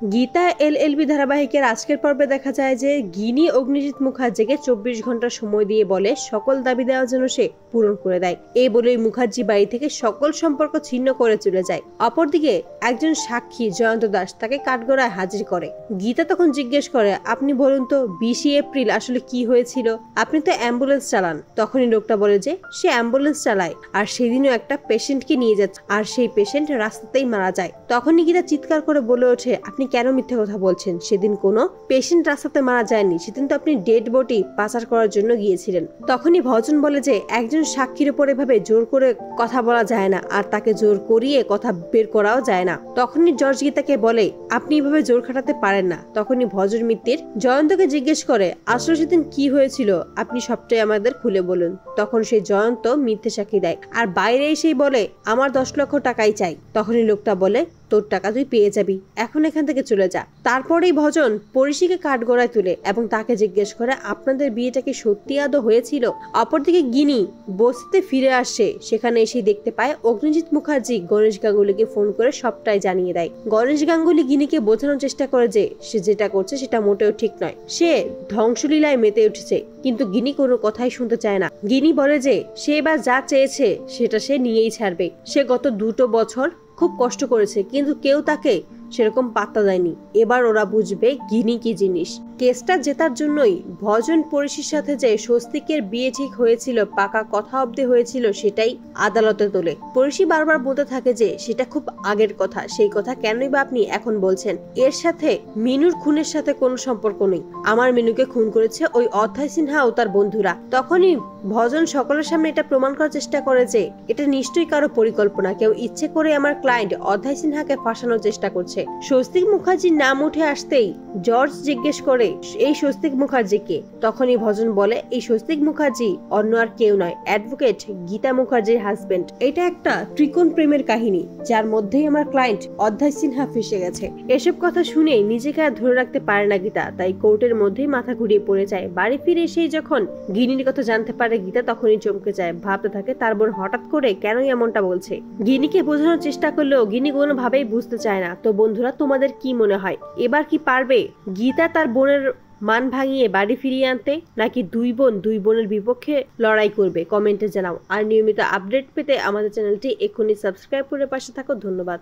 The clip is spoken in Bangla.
গীতা এলএলবি ধারাবাহিকের আজকের পর্বে দেখা যায় যে গিনি অগ্নিজিৎ মুখার্জিকে 24 ঘন্টা সময় দিয়ে বলে সকল দাবি দেওয়া যেন সে পূরণ করে দেয়। এই বলেই মুখার্জি বাড়ি থেকে সকল সম্পর্ক ছিন্ন করে চলে যায়। অপরদিকে একজন সাক্ষী জয়ন্ত দাস তাকে কাঠগড়ায় হাজির করে। গীতা তখন জিজ্ঞেস করে, আপনি বলুন তো 20 এপ্রিল আসলে কি হয়েছিল? আপনি তো অ্যাম্বুলেন্স চালান। তখনই লোকটা বলে যে সে অ্যাম্বুলেন্স চালায় আর সেদিনও একটা পেশেন্টকে নিয়ে যাচ্ছে আর সেই পেশেন্ট রাস্তাতেই মারা যায়। তখনই গীতা চিৎকার করে বলে ওঠে, আপনি কেন মিথ্যে কথা বলছেন? সেদিন কোনো পেশেন্ট রাস্তাতে মারা যায়নি, সেদিন তো আপনি ডেড বডি পাচার করার জন্য গিয়েছিলেন। তখনই ভজন বলে যে একজন সাক্ষীর উপর এভাবে জোর করে কথা বলা যায় না আর তাকে জোর করিয়ে কথা বের করাও যায় না। তখনই জর্জ গীতাকে বলে, আপনি এভাবে জোর খাটাতে পারেন না। তখনই ভজন মিত্তির জয়ন্তকে জিজ্ঞেস করে, আসলে সেদিন কি হয়েছিল আপনি সবটাই আমাদের খুলে বলুন। তখন সেই জয়ন্ত মিথ্যে সাক্ষী দেয় আর বাইরে এসেই বলে, আমার 10 লক্ষ টাকাই চাই। তখনই লোকটা বলে, তোর টাকা তুই পেয়ে যাবি, এখন এখান থেকে চলে যা। তারপরেই ভজন পরিশিকে কাঠগড়ায় তুলে এবং তাকে জিজ্ঞেস করে, আপনাদের বিয়েটা কি সত্যি আদৌ হয়েছিল? অপরদিকে গিনি বস্তিতে ফিরে আসে। সেখানে এসে দেখতে পায় অগ্নিজিৎ মুখার্জি গণেশ গাঙ্গুলিকে ফোন করে সবটাই জানিয়ে দেয়। গণেশ গাঙ্গুলি গিনিকে বোঝানোর চেষ্টা করে যে সে যেটা করছে সেটা মোটেও ঠিক নয়, সে ধ্বংসলীলায় মেতে উঠেছে। কিন্তু গিনি কোনো কথাই শুনতে চায় না। গিনি বলে যে সে এবার যা চেয়েছে সেটা সে নিয়েই ছাড়বে। সে গত 2 বছর খুব কষ্ট করেছে কিন্তু কেউ তাকে সেরকম পাত্তা দেয়নি। এবার ওরা বুঝবে গিনি কি জিনিস। কেসটা জেতার জন্যই ভজন পরিশির সাথে যে স্বস্তিকের বিয়ে ঠিক হয়েছিল, পাকা কথা অব্দি হয়েছিল, সেটাই আদালতে তোলে। পরিশি বারবার বলতে থাকে যে সেটা খুব আগের কথা, সেই কথা কেনই বা আপনি এখন বলছেন? এর সাথে মিনুর খুনের সাথে কোনো সম্পর্ক নেই। আমার মিনুকে খুন করেছে ওই অথয় সিনহা ও তার বন্ধুরা। তখনই ভজন সকলের সামনে এটা প্রমাণ করার চেষ্টা করে যে এটা নিশ্চয়ই কারো পরিকল্পনা, কেউ ইচ্ছে করে আমার ক্লায়েন্ট অথয় সিনহাকে ফাঁসানোর চেষ্টা করছে। স্বস্তিক মুখার্জির নাম উঠে আসতেই জর্জ জিজ্ঞেস করে, এই স্বস্তিক মুখার্জি কে? তখনই ভজন বলে, এই স্বস্তিক মুখার্জি অন্য আর কেউ নয়, অ্যাডভোকেট গীতা মুখার্জির হাজবেন্ড। এটা একটা ত্রিকোণ প্রেমের কাহিনী যার মধ্যেই আমার ক্লায়েন্ট অথয় সিনহা ফেসে গেছে। এসব কথা শুনে নিজেকে আর ধরে রাখতে পারে না গীতা, তাই কোর্টের মধ্যেই মাথা ঘুরিয়ে পড়ে যায়। বাড়ি ফিরে এসেই যখন গিনির কথা জানতে পারে গীতা, তখনই চমকে যায়। ভাবতে থাকে তার বোন হঠাৎ করে কেনই এমনটা বলছে। গিনিকে বোঝানোর চেষ্টা করলেও গিনি কোনোভাবেই বুঝতে চায় না। তো বন্ধুরা, তোমাদের কি মনে হয় এবার কি পারবে গীতা তার বোনের মান ভাঙিয়ে বাড়ি ফিরিয়ে আনতে, নাকি দুই বোনের বিপক্ষে লড়াই করবে? কমেন্টে জানাও। আর নিয়মিত আপডেট পেতে আমাদের চ্যানেলটি এক্ষুনি সাবস্ক্রাইব করে পাশে থাকো। ধন্যবাদ।